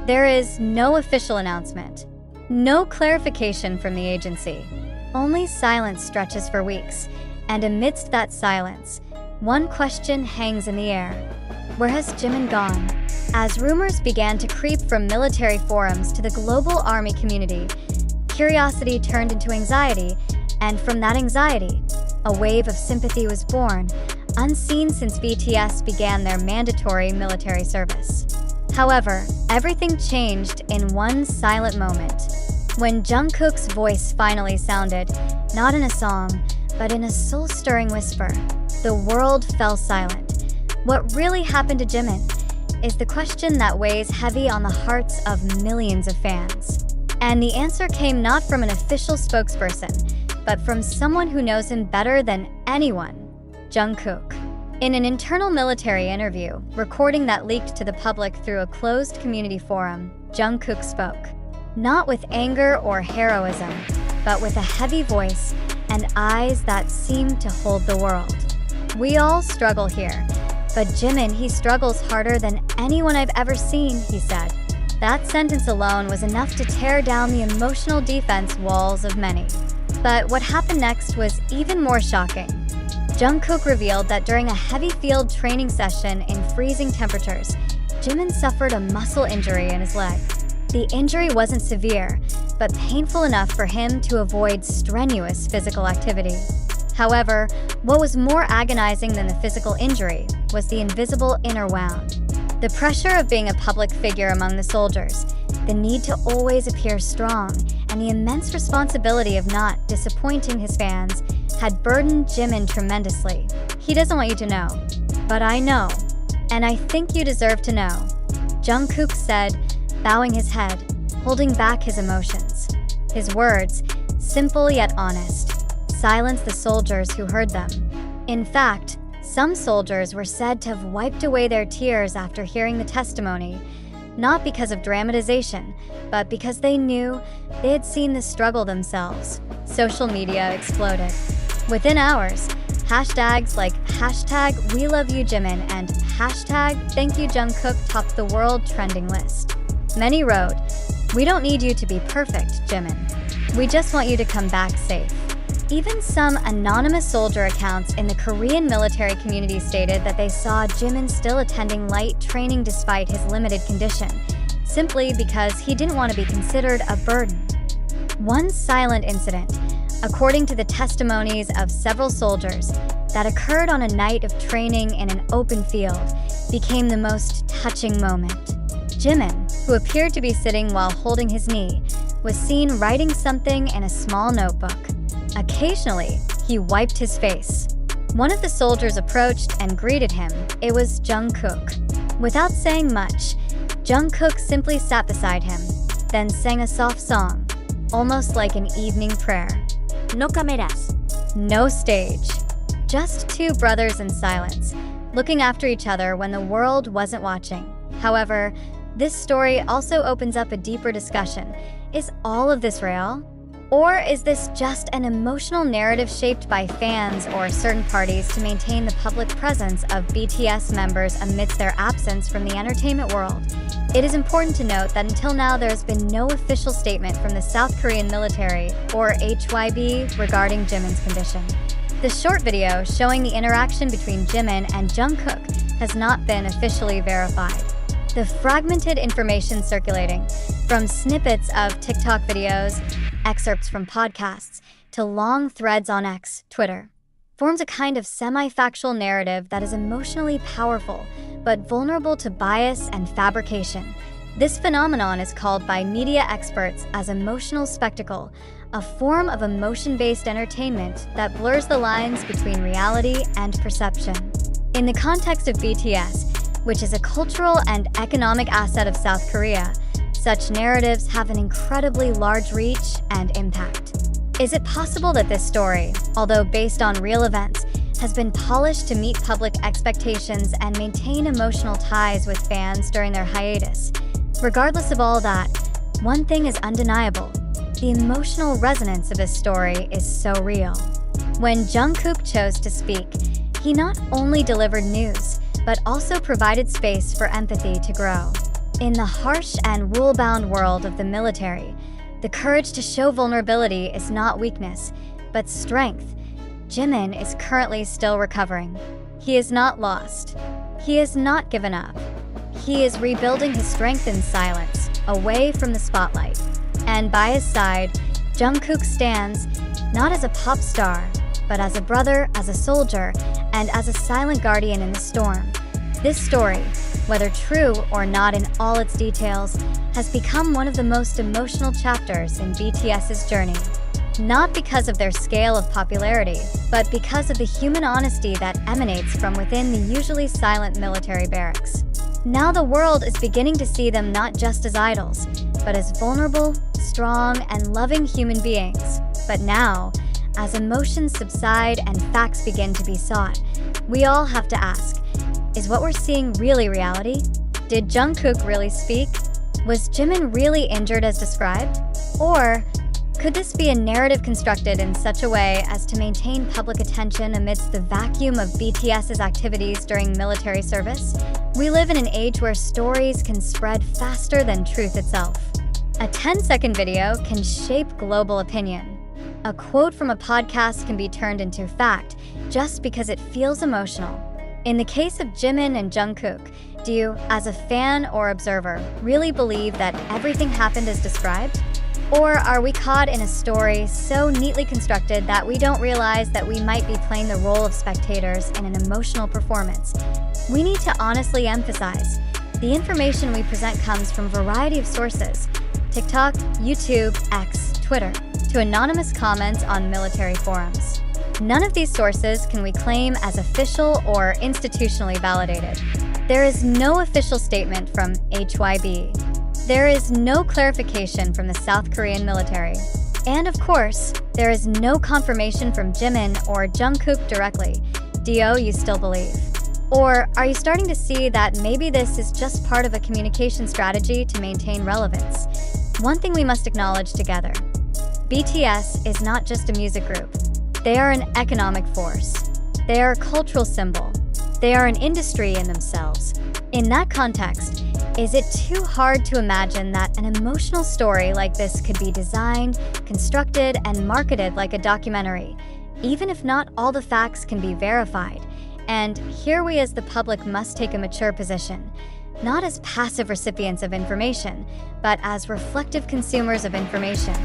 There is no official announcement, no clarification from the agency. Only silence stretches for weeks, and amidst that silence, one question hangs in the air. Where has Jimin gone? As rumors began to creep from military forums to the global army community, curiosity turned into anxiety, and from that anxiety, a wave of sympathy was born, unseen since BTS began their mandatory military service. However, everything changed in one silent moment. When Jungkook's voice finally sounded, not in a song, but in a soul-stirring whisper, the world fell silent. What really happened to Jimin is the question that weighs heavy on the hearts of millions of fans. And the answer came not from an official spokesperson, but from someone who knows him better than anyone, Jungkook. In an internal military interview, recording that leaked to the public through a closed community forum, Jungkook spoke, not with anger or heroism, but with a heavy voice and eyes that seemed to hold the world. We all struggle here, but Jimin, he struggles harder than anyone I've ever seen, he said. That sentence alone was enough to tear down the emotional defense walls of many. But what happened next was even more shocking. Jungkook revealed that during a heavy field training session in freezing temperatures, Jimin suffered a muscle injury in his leg. The injury wasn't severe, but painful enough for him to avoid strenuous physical activity. However, what was more agonizing than the physical injury was the invisible inner wound. The pressure of being a public figure among the soldiers, the need to always appear strong, and the immense responsibility of not disappointing his fans had burdened Jimin tremendously. He doesn't want you to know, but I know, and I think you deserve to know, Jungkook said, bowing his head, holding back his emotions. His words, simple yet honest, silenced the soldiers who heard them. In fact, some soldiers were said to have wiped away their tears after hearing the testimony, not because of dramatization, but because they knew they had seen the struggle themselves. Social media exploded. Within hours, hashtags like #WeLoveYouJimin and #ThankYouJungkook topped the world trending list. Many wrote, "We don't need you to be perfect, Jimin. We just want you to come back safe." Even some anonymous soldier accounts in the Korean military community stated that they saw Jimin still attending light training despite his limited condition, simply because he didn't want to be considered a burden. One silent incident, according to the testimonies of several soldiers, that occurred on a night of training in an open field, became the most touching moment. Jimin, who appeared to be sitting while holding his knee, was seen writing something in a small notebook. Occasionally, he wiped his face. One of the soldiers approached and greeted him. It was Jungkook. Without saying much, Jungkook simply sat beside him, then sang a soft song, almost like an evening prayer. No cameras. No stage. Just two brothers in silence, looking after each other when the world wasn't watching. However, this story also opens up a deeper discussion. Is all of this real? Or is this just an emotional narrative shaped by fans or certain parties to maintain the public presence of BTS members amidst their absence from the entertainment world? It is important to note that until now there has been no official statement from the South Korean military, or HYB, regarding Jimin's condition. The short video showing the interaction between Jimin and Jungkook has not been officially verified. The fragmented information circulating, from snippets of TikTok videos, excerpts from podcasts, to long threads on X, Twitter, forms a kind of semi-factual narrative that is emotionally powerful, but vulnerable to bias and fabrication. This phenomenon is called by media experts as emotional spectacle, a form of emotion-based entertainment that blurs the lines between reality and perception. In the context of BTS, which is a cultural and economic asset of South Korea, such narratives have an incredibly large reach and impact. Is it possible that this story, although based on real events, has been polished to meet public expectations and maintain emotional ties with fans during their hiatus? Regardless of all that, one thing is undeniable. The emotional resonance of this story is so real. When Jungkook chose to speak, he not only delivered news, but also provided space for empathy to grow. In the harsh and rule-bound world of the military, the courage to show vulnerability is not weakness, but strength. Jimin is currently still recovering. He is not lost. He has not given up. He is rebuilding his strength in silence, away from the spotlight. And by his side, Jungkook stands, not as a pop star, but as a brother, as a soldier, and as a silent guardian in the storm. This story, whether true or not in all its details, has become one of the most emotional chapters in BTS's journey. Not because of their scale of popularity, but because of the human honesty that emanates from within the usually silent military barracks. Now the world is beginning to see them not just as idols, but as vulnerable, strong, and loving human beings. But now, as emotions subside and facts begin to be sought, we all have to ask, is what we're seeing really reality? Did Jungkook really speak? Was Jimin really injured as described? Or could this be a narrative constructed in such a way as to maintain public attention amidst the vacuum of BTS's activities during military service? We live in an age where stories can spread faster than truth itself. A 10-second video can shape global opinion. A quote from a podcast can be turned into fact just because it feels emotional. In the case of Jimin and Jungkook, do you, as a fan or observer, really believe that everything happened as described? Or are we caught in a story so neatly constructed that we don't realize that we might be playing the role of spectators in an emotional performance? We need to honestly emphasize, the information we present comes from a variety of sources: TikTok, YouTube, X, Twitter, to anonymous comments on military forums. None of these sources can we claim as official or institutionally validated. There is no official statement from HYB. There is no clarification from the South Korean military. And of course, there is no confirmation from Jimin or Jungkook directly. Do you still believe? Or are you starting to see that maybe this is just part of a communication strategy to maintain relevance? One thing we must acknowledge together: BTS is not just a music group. They are an economic force. They are a cultural symbol. They are an industry in themselves. In that context, is it too hard to imagine that an emotional story like this could be designed, constructed, and marketed like a documentary, even if not all the facts can be verified? And here we as the public must take a mature position, not as passive recipients of information, but as reflective consumers of information.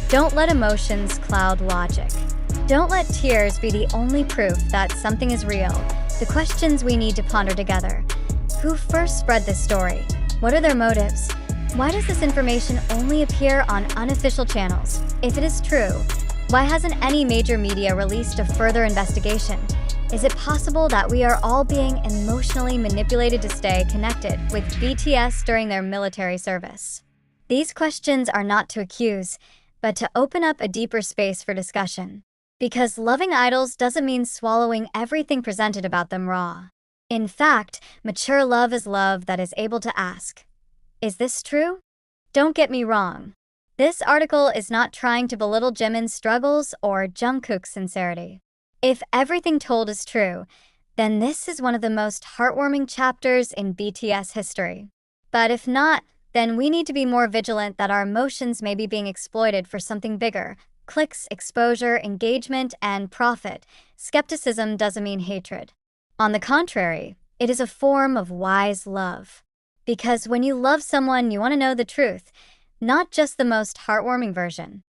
Don't let emotions cloud logic. Don't let tears be the only proof that something is real. The questions we need to ponder together: who first spread this story? What are their motives? Why does this information only appear on unofficial channels? If it is true, why hasn't any major media released a further investigation? Is it possible that we are all being emotionally manipulated to stay connected with BTS during their military service? These questions are not to accuse, but to open up a deeper space for discussion. Because loving idols doesn't mean swallowing everything presented about them raw. In fact, mature love is love that is able to ask, is this true? Don't get me wrong. This article is not trying to belittle Jimin's struggles or Jungkook's sincerity. If everything told is true, then this is one of the most heartwarming chapters in BTS history. But if not, then we need to be more vigilant that our emotions may be being exploited for something bigger: clicks, exposure, engagement, and profit. Skepticism doesn't mean hatred. On the contrary, it is a form of wise love. Because when you love someone, you want to know the truth, not just the most heartwarming version.